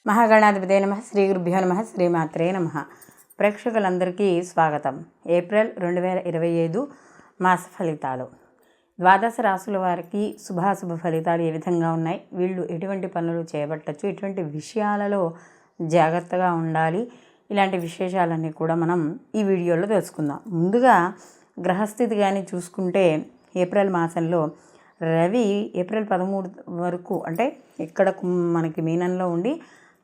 మహాగణాధిపతే నమః. శ్రీ గురుభ్యో నమః. శ్రీమాత్రే నమః. ప్రేక్షకులందరికీ స్వాగతం. ఏప్రిల్ 2025 మాస ఫలితాలు. ద్వాదశ రాశుల వారికి శుభాశుభ ఫలితాలు ఏ విధంగా ఉన్నాయి, వీళ్ళు ఎటువంటి పనులు చేపట్టచ్చు, ఎటువంటి విషయాలలో జాగ్రత్తగా ఉండాలి, ఇలాంటి విశేషాలన్నీ కూడా మనం ఈ వీడియోలో తెలుసుకుందాం. ముందుగా గ్రహస్థితి కానీ చూసుకుంటే ఏప్రిల్ మాసంలో రవి ఏప్రిల్ 13 వరకు అంటే ఇక్కడ మనకి మీనంలో ఉండి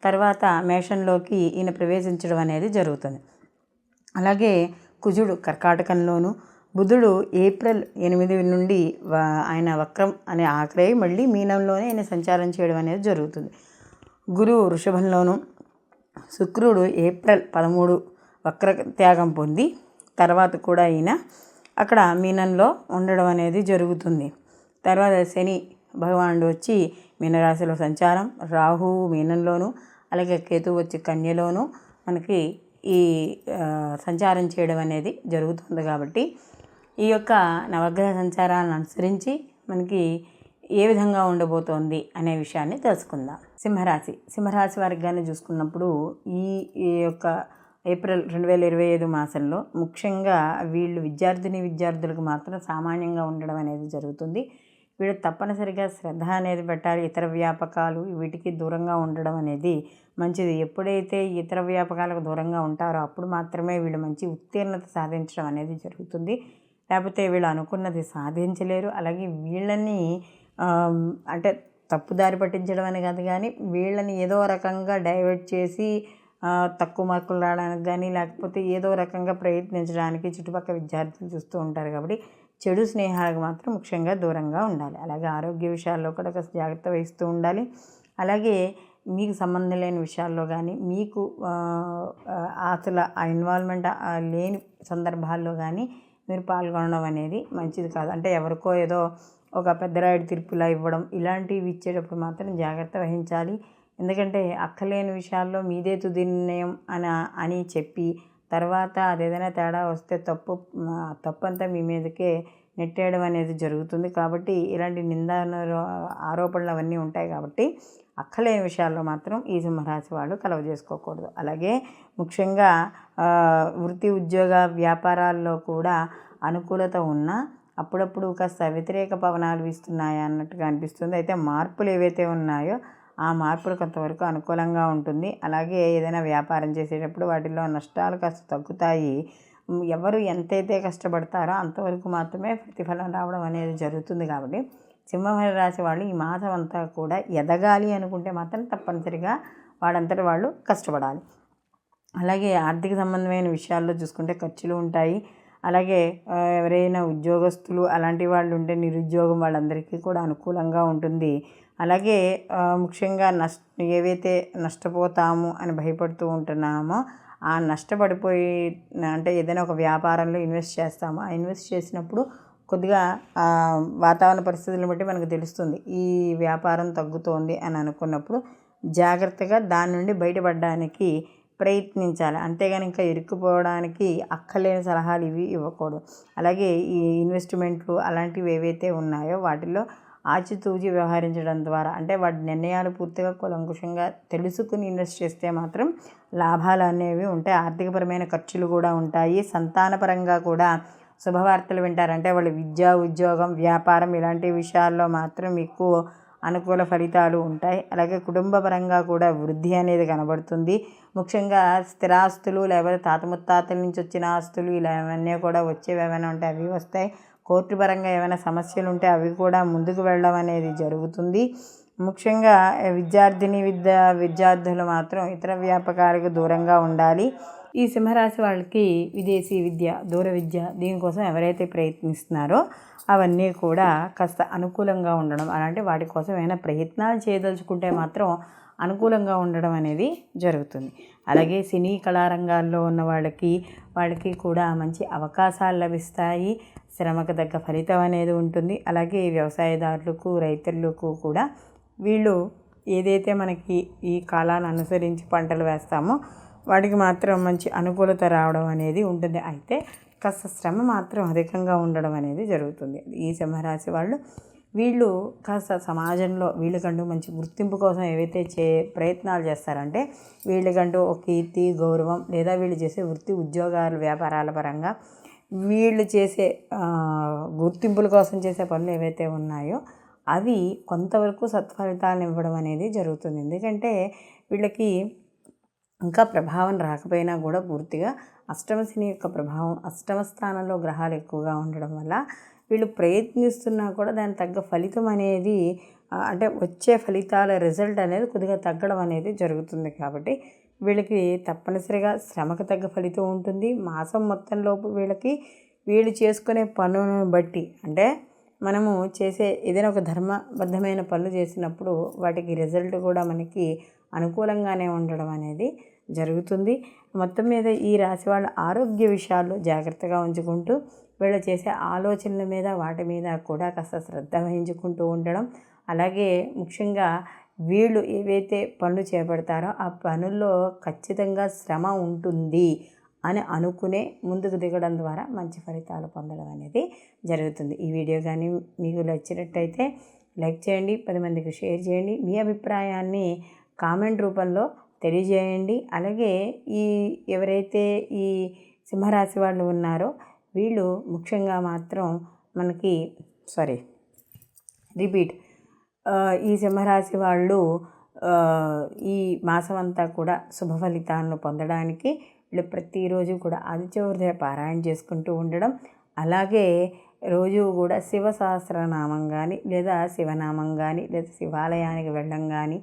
తర్వాత మేషంలోకి ఈయన ప్రవేశించడం అనేది జరుగుతుంది. అలాగే కుజుడు కర్కాటకంలోను, బుధుడు ఏప్రిల్ 8 నుండి ఆయన వక్రం అనే ఆఖరై మళ్ళీ మీనంలోనే ఆయన సంచారం చేయడం అనేది జరుగుతుంది. గురువు వృషభంలోను, శుక్రుడు ఏప్రిల్ 13 వక్ర త్యాగం పొంది తర్వాత కూడా ఈయన అక్కడ మీనంలో ఉండడం అనేది జరుగుతుంది. తర్వాత శని భగవానుడు వచ్చి మీనరాశిలో సంచారం, రాహువు మీనంలోను, అలాగే కేతువు వచ్చి కన్యలోను మనకి ఈ సంచారం చేయడం అనేది జరుగుతుంది. కాబట్టి ఈ యొక్క నవగ్రహ సంచారాలను అనుసరించి మనకి ఏ విధంగా ఉండబోతోంది అనే విషయాన్ని తెలుసుకుందాం. సింహరాశి వారికి కానీ చూసుకున్నప్పుడు ఈ యొక్క ఏప్రిల్ 2025 మాసంలో ముఖ్యంగా వీళ్ళు విద్యార్థులకు మాత్రం సామాన్యంగా ఉండడం అనేది జరుగుతుంది. వీళ్ళు తప్పనిసరిగా శ్రద్ధ అనేది పెట్టాలి. ఇతర వ్యాపకాలు వీటికి దూరంగా ఉండడం అనేది మంచిది. ఎప్పుడైతే ఇతర వ్యాపకాలకు దూరంగా ఉంటారో అప్పుడు మాత్రమే వీళ్ళు మంచి ఉత్తీర్ణత సాధించడం అనేది జరుగుతుంది. లేకపోతే వీళ్ళు అనుకున్నది సాధించలేరు. అలాగే వీళ్ళని అంటే తప్పుదారి పట్టించడం అని కాదు, కానీ వీళ్ళని ఏదో రకంగా డైవర్ట్ చేసి తక్కువ మార్కులు రావడానికి కానీ లేకపోతే ఏదో రకంగా ప్రయత్నించడానికి చుట్టుపక్కల విద్యార్థులు చూస్తూ ఉంటారు. కాబట్టి చెడు స్నేహాలకు మాత్రం ముఖ్యంగా దూరంగా ఉండాలి. అలాగే ఆరోగ్య విషయాల్లో కూడా జాగ్రత్త వహిస్తూ ఉండాలి. అలాగే మీకు సంబంధం లేని విషయాల్లో కానీ మీకు అసలు ఆ ఇన్వాల్వ్మెంట్ లేని సందర్భాల్లో కానీ మీరు పాల్గొనడం అనేది మంచిది కాదు. అంటే ఎవరికో ఏదో ఒక పెద్ద రాయుడు తీర్పులా ఇవ్వడం ఇలాంటివి ఇచ్చేటప్పుడు మాత్రం జాగ్రత్త వహించాలి. ఎందుకంటే అక్కలేని విషయాల్లో మీదే తుది నిర్ణయం అని చెప్పి తర్వాత అదేదైనా తేడా వస్తే తప్పంతా మీ మీదకే నెట్టేయడం అనేది జరుగుతుంది. కాబట్టి ఇలాంటి ఆరోపణలు అవన్నీ ఉంటాయి. కాబట్టి అక్కలేని విషయాల్లో మాత్రం ఈ సింహరాశి వాళ్ళు కలవజేసుకోకూడదు. అలాగే ముఖ్యంగా వృత్తి ఉద్యోగ వ్యాపారాల్లో కూడా అనుకూలత ఉన్నా అప్పుడప్పుడు కాస్త వ్యతిరేక పవనాలు వీస్తున్నాయి అన్నట్టుగా అనిపిస్తుంది. అయితే మార్పులు ఏవైతే ఉన్నాయో ఆ మార్పులు కొంతవరకు అనుకూలంగా ఉంటుంది. అలాగే ఏదైనా వ్యాపారం చేసేటప్పుడు వాటిల్లో నష్టాలు కాస్త తగ్గుతాయి. ఎవరు ఎంతైతే కష్టపడతారో అంతవరకు మాత్రమే ప్రతిఫలం రావడం అనేది జరుగుతుంది. కాబట్టి సింహరాశి వాళ్ళు ఈ మాసం అంతా కూడా ఎదగాలి అనుకుంటే మాత్రం తప్పనిసరిగా వాళ్ళంతటి వాళ్ళు కష్టపడాలి. అలాగే ఆర్థిక సంబంధమైన విషయాల్లో చూసుకుంటే ఖర్చులు ఉంటాయి. అలాగే ఎవరైనా ఉద్యోగస్తులు అలాంటి వాళ్ళు ఉంటే నిరుద్యోగం వాళ్ళందరికీ కూడా అనుకూలంగా ఉంటుంది. అలాగే ముఖ్యంగా ఏవైతే నష్టపోతాము అని భయపడుతూ ఉంటున్నామో ఆ నష్టపడిపోయి అంటే ఏదైనా ఒక వ్యాపారంలో ఇన్వెస్ట్ చేస్తాము. ఆ ఇన్వెస్ట్ చేసినప్పుడు కొద్దిగా వాతావరణ పరిస్థితులను బట్టి మనకు తెలుస్తుంది ఈ వ్యాపారం తగ్గుతోంది అని అనుకున్నప్పుడు జాగ్రత్తగా దాని నుండి బయటపడడానికి ప్రయత్నించాలి. అంతేగాని ఇంకా ఇరుక్కుపోవడానికి అక్కలేని సలహాలు ఇవి ఇవ్వకూడదు. అలాగే ఈ ఇన్వెస్ట్మెంట్లు అలాంటివి ఏవైతే ఉన్నాయో వాటిల్లో ఆచితూచి వ్యవహరించడం ద్వారా అంటే వాటి నిర్ణయాలు పూర్తిగా కూలంకుషంగా తెలుసుకుని ఇన్వెస్ట్ చేస్తే మాత్రం లాభాలు అనేవి ఉంటాయి. ఆర్థికపరమైన ఖర్చులు కూడా ఉంటాయి. సంతానపరంగా కూడా శుభవార్తలు వింటారంటే వాళ్ళు విద్య, ఉద్యోగం, వ్యాపారం ఇలాంటి విషయాల్లో మాత్రం ఎక్కువ అనుకూల ఫలితాలు ఉంటాయి. అలాగే కుటుంబ పరంగా కూడా వృద్ధి అనేది కనబడుతుంది. ముఖ్యంగా స్థిరాస్తులు లేకపోతే తాత ముత్తాతల నుంచి వచ్చిన ఆస్తులు ఇలా ఏమన్నా కూడా వచ్చేవి ఏమైనా ఉంటే అవి వస్తాయి. కోర్టు పరంగా ఏమైనా సమస్యలు ఉంటే అవి కూడా ముందుకు వెళ్ళడం అనేది జరుగుతుంది. ముఖ్యంగా విద్యార్థులు మాత్రం ఇతర వ్యాపకాలకు దూరంగా ఉండాలి. ఈ సింహరాశి వాళ్ళకి విదేశీ విద్య, దూర విద్య దీనికోసం ఎవరైతే ప్రయత్నిస్తున్నారో అవన్నీ కూడా కాస్త అనుకూలంగా ఉండడం అలాంటి వాటి కోసం ఏమైనా ప్రయత్నాలు చేయదలుచుకుంటే మాత్రం అనుకూలంగా ఉండడం అనేది జరుగుతుంది. అలాగే సినీ కళారంగాల్లో ఉన్న వాళ్ళకి కూడా మంచి అవకాశాలు లభిస్తాయి. శ్రమకు తగ్గ ఫలితం అనేది ఉంటుంది. అలాగే వ్యవసాయదారులకు, రైతులకు కూడా వీళ్ళు ఏదైతే మనకి ఈ కాలాన్ని అనుసరించి పంటలు వేస్తామో వాటికి మాత్రం మంచి అనుకూలత రావడం అనేది ఉంటుంది. అయితే కాస్త శ్రమ మాత్రం అధికంగా ఉండడం అనేది జరుగుతుంది. ఈ సింహరాశి వాళ్ళు వీళ్ళు కాస్త సమాజంలో వీళ్ళకంటూ మంచి గుర్తింపు కోసం ఏవైతే ప్రయత్నాలు చేస్తారంటే వీళ్ళకంటూ ఒక కీర్తి గౌరవం లేదా వీళ్ళు చేసే వృత్తి ఉద్యోగాలు వ్యాపారాల పరంగా వీళ్ళు చేసే గుర్తింపుల కోసం చేసే పనులు ఏవైతే ఉన్నాయో అవి కొంతవరకు సత్ఫలితాలను ఇవ్వడం అనేది జరుగుతుంది. ఎందుకంటే వీళ్ళకి ఇంకా ప్రభావం రాకపోయినా కూడా పూర్తిగా అష్టమ శని యొక్క ప్రభావం అష్టమ స్థానంలో గ్రహాలు ఎక్కువగా ఉండడం వల్ల వీళ్ళు ప్రయత్నిస్తున్నా కూడా దానికి తగ్గ ఫలితం అనేది అంటే వచ్చే ఫలితాల రిజల్ట్ అనేది కొద్దిగా తగ్గడం అనేది జరుగుతుంది. కాబట్టి వీళ్ళకి తప్పనిసరిగా శ్రమకు తగ్గ ఫలితం ఉంటుంది. మాసం మొత్తంలోపు వీళ్ళు చేసుకునే పనులను బట్టి అంటే మనము చేసే ఏదైనా ఒక ధర్మబద్ధమైన పనులు చేసినప్పుడు వాటికి రిజల్ట్ కూడా మనకి అనుకూలంగానే ఉండడం అనేది జరుగుతుంది. మొత్తం మీద ఈ రాశి వాళ్ళ ఆరోగ్య విషయాల్లో జాగ్రత్తగా ఉంచుకుంటూ వీళ్ళు చేసే ఆలోచనల మీద వాటి మీద కూడా కాస్త శ్రద్ధ వహించుకుంటూ ఉండడం, అలాగే ముఖ్యంగా వీళ్ళు ఏవైతే పనులు చేపడతారో ఆ పనుల్లో ఖచ్చితంగా శ్రమ ఉంటుంది అని అనుకునే ముందుకు దిగడం ద్వారా మంచి ఫలితాలు పొందడం అనేది జరుగుతుంది. ఈ వీడియో కానీ మీకు నచ్చినట్టయితే లైక్ చేయండి, 10 మందికి షేర్ చేయండి, మీ అభిప్రాయాన్ని కామెంట్ రూపంలో తెలియజేయండి. అలాగే ఎవరైతే ఈ సింహరాశి వాళ్ళు ఉన్నారో వీళ్ళు ముఖ్యంగా మాత్రం మనకి ఈ సింహరాశి వాళ్ళు ఈ మాసం అంతా కూడా శుభ ఫలితాలను పొందడానికి వీళ్ళు ప్రతిరోజు కూడా ఆదిత్య హృదయ పారాయణ చేసుకుంటూ ఉండడం, అలాగే రోజు కూడా శివ సహస్రనామం కానీ లేదా శివనామం కానీ లేదా శివాలయానికి వెళ్ళడం కానీ,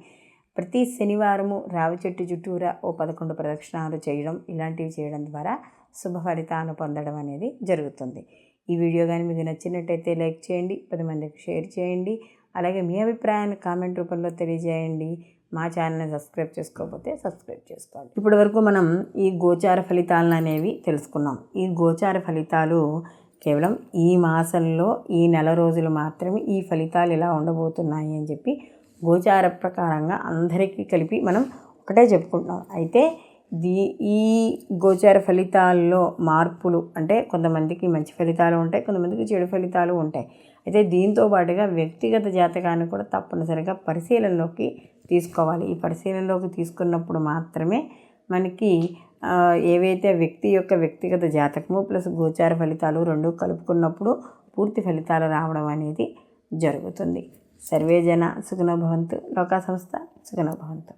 ప్రతి శనివారము రావి చెట్టు చుట్టూరా 11 ప్రదక్షిణాలు చేయడం, ఇలాంటివి చేయడం ద్వారా శుభ ఫలితాలను పొందడం అనేది జరుగుతుంది. ఈ వీడియో కానీ మీకు నచ్చినట్టయితే లైక్ చేయండి, 10 మందికి షేర్ చేయండి, అలాగే మీ అభిప్రాయాన్ని కామెంట్ రూపంలో తెలియజేయండి. మా ఛానల్ని సబ్స్క్రైబ్ చేసుకోకపోతే సబ్స్క్రైబ్ చేసుకోండి. ఇప్పటి వరకు మనం ఈ గోచార ఫలితాలను అనేవి తెలుసుకున్నాం. ఈ గోచార ఫలితాలు కేవలం ఈ మాసంలో ఈ నెల రోజులు మాత్రమే ఈ ఫలితాలు ఇలా ఉండబోతున్నాయి అని చెప్పి గోచార ప్రకారంగా అందరికీ కలిపి మనం ఒకటే చెప్పుకుంటున్నాం. అయితే ఈ గోచార ఫలితాల్లో మార్పులు అంటే కొంతమందికి మంచి ఫలితాలు ఉంటాయి, కొంతమందికి చెడు ఫలితాలు ఉంటాయి. అయితే దీంతో పాటుగా వ్యక్తిగత జాతకాన్ని కూడా తప్పనిసరిగా పరిశీలనలోకి తీసుకోవాలి. ఈ పరిశీలనలోకి తీసుకున్నప్పుడు మాత్రమే మనకి ఏవైతే వ్యక్తి యొక్క వ్యక్తిగత జాతకము ప్లస్ గోచార ఫలితాలు రెండు కలుపుకున్నప్పుడు పూర్తి ఫలితాలు రావడం అనేది జరుగుతుంది. సర్వే జన సుఖినో భవంతు, లోకా సంస్థ సుఖినో భవంతు.